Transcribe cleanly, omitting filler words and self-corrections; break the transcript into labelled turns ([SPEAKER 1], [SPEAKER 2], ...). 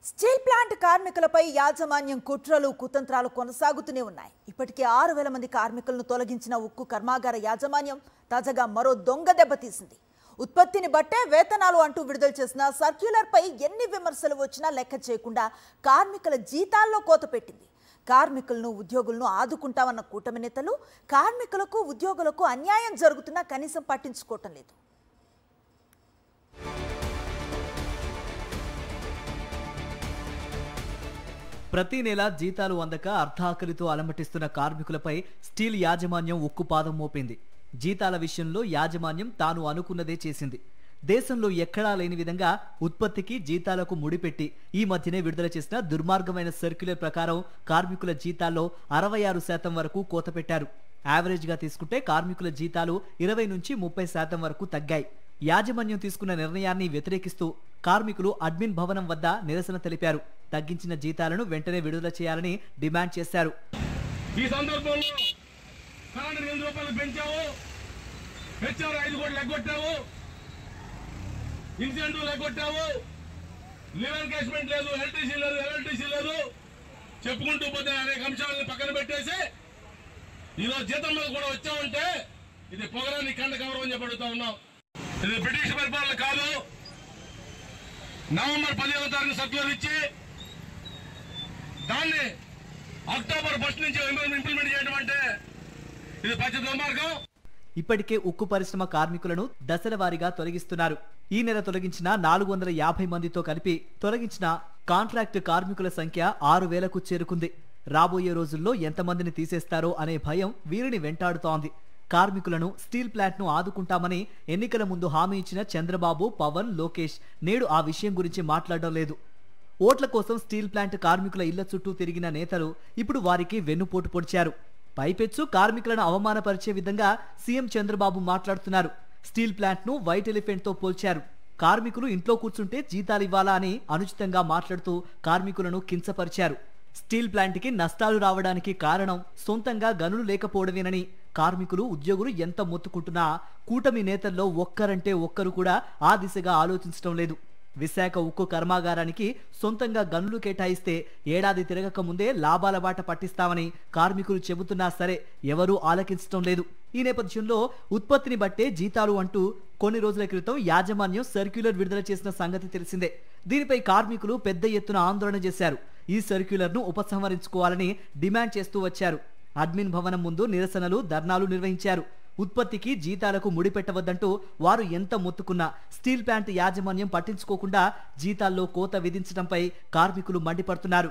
[SPEAKER 1] Steel plant కార్మికులపై యాజమాన్యం కుట్రలు కుతంత్రాలు కొనసాగుతూనే ఉన్నాయి. ఇప్పటికే 6000 మంది కార్మికులను తొలగించిన ఉక్కు కర్మాగార యాజమాన్యం తాజాగా మరో దొంగ దెబ్బ తీసింది. ఉత్పత్తిని బట్టే వేతనాలు అంటూ విడుదల చేసిన సర్క్యులర్పై ఎన్ని విమర్శలు వచ్చినా లెక్క చేయకుండా కార్మికుల జీతాల్లో కోత పెట్టింది. కార్మికులను ఉద్యోగులను ఆదుకుంటామన్న కూటమి నేతలు కార్మికులకు ఉద్యోగులకు అన్యాయం జరుగుతున్నా కనీసం పట్టించుకోవటం లేదు.
[SPEAKER 2] ప్రతి నెల జీతాలు అందక అర్ధాకలితో అలమటిస్తున్న కార్మికులపై స్టీల్ యాజమాన్యం ఉక్కుపాదం మోపింది. జీతాల విషయంలో యాజమాన్యం తాను అనుకున్నదే చేసింది. దేశంలో ఎక్కడా లేని విధంగా ఉత్పత్తికి జీతాలకు ముడిపెట్టి ఈ మధ్యనే విడుదల చేసిన దుర్మార్గమైన సర్క్యులర్ ప్రకారం కార్మికుల జీతాల్లో 66% వరకు కోత పెట్టారు. యావరేజ్గా తీసుకుంటే కార్మికుల జీతాలు 20 నుంచి 30% వరకు తగ్గాయి. యాజమాన్యం తీసుకున్న నిర్ణయాన్ని వ్యతిరేకిస్తూ కార్మికులు అడ్మిన్ భవనం వద్ద నిరసన తెలిపారు. తగ్గించిన జీతాలను వెంటనే విడుదల చేయాలని డిమాండ్ చేశారు.
[SPEAKER 3] ఈ సందర్భంలో కరెంటు 2 రూపాయలు పెంచావు, హెచ్ఆర్ 5 కోట్లు ఎగ్గొట్టావు, ఇన్సెంటివ్ ఎగ్గొట్టావు, లీవ్ ఎన్కేజ్మెంట్ లేదు, ఎల్టీసీ లేదు, చెప్పుకుంటూ పోతే అనేక అంశాలను పక్కన పెట్టేసి ఈరోజు జీతం మీద కూడా వచ్చామంటే ఇది పొగరాన్ని కండ కవరం అని చెప్పి అడుగుతా ఉన్నాం. ఇది బ్రిటిష్ పరిపాలన కాదు. నవంబర్ 15వ తారీఖు సర్క్యులర్ ఇచ్చి దాన్ని అక్టోబర్ 1 నుంచి ఇంప్లిమెంట్ చేయడం అంటే ఇది పచ్చి దుర్మార్గం.
[SPEAKER 2] ఇప్పటికే ఉక్కు పరిశ్రమ కార్మికులను దశల వారీగా తొలగిస్తున్నారు. ఈ నెల తొలగించిన 450 మందితో కలిపి తొలగించిన కాంట్రాక్ట్ కార్మికుల సంఖ్య 6000కు చేరుకుంది. రాబోయే రోజుల్లో ఎంతమందిని తీసేస్తారో అనే భయం వీరిని వెంటాడుతోంది. కార్మికులను స్టీల్ ప్లాంట్ ను ఆదుకుంటామని ఎన్నికల ముందు హామీ ఇచ్చిన చంద్రబాబు, పవన్, లోకేష్ నేడు ఆ విషయం గురించి మాట్లాడడం లేదు. ఓట్ల కోసం స్టీల్ ప్లాంట్ కార్మికుల ఇళ్ల చుట్టూ తిరిగిన నేతలు ఇప్పుడు వారికి వెన్నుపోటు పొడిచారు. పైపెచ్చు కార్మికులను అవమానపరిచే విధంగా సీఎం చంద్రబాబు మాట్లాడుతున్నారు. స్టీల్ ప్లాంట్ ను వైట్ ఎలిఫెంట్ తో పోల్చారు. కార్మికులు ఇంట్లో కూర్చుంటే జీతాలు ఇవ్వాలా అని అనుచితంగా మాట్లాడుతూ కార్మికులను కించపరిచారు. స్టీల్ ప్లాంట్కి నష్టాలు రావడానికి కారణం సొంతంగా గనులు లేకపోవడమేనని కార్మికులు, ఉద్యోగులు ఎంత మొత్తుకుంటున్నా కూటమి నేతల్లో ఒక్కరంటే ఒక్కరు కూడా ఆ దిశగా ఆలోచించడం లేదు. విశాఖ ఉక్కు కర్మాగారానికి సొంతంగా గనులు కేటాయిస్తే ఏడాది తిరగక ముందే లాభాల బాట పట్టిస్తామని కార్మికులు చెబుతున్నా సరే ఎవరూ ఆలకించడం లేదు. ఈ నేపథ్యంలో ఉత్పత్తిని బట్టే జీతాలు అంటూ కొన్ని రోజుల క్రితం యాజమాన్యం సర్క్యులర్ విడుదల చేసిన సంగతి తెలిసిందే. దీనిపై కార్మికులు పెద్ద ఎత్తున ఆందోళన చేశారు. ఈ సర్క్యులర్ను ఉపసంహరించుకోవాలని డిమాండ్ చేస్తూ వచ్చారు. అడ్మిన్ భవనం ముందు నిరసనలు, ధర్నాలు నిర్వహించారు. ఉత్పత్తికి జీతాలకు ముడిపెట్టవద్దంటూ వారు ఎంత మొత్తుకున్నా స్టీల్ ప్లాంట్ యాజమాన్యం పట్టించుకోకుండా జీతాల్లో కోత విధించడంపై కార్మికులు మండిపడుతున్నారు.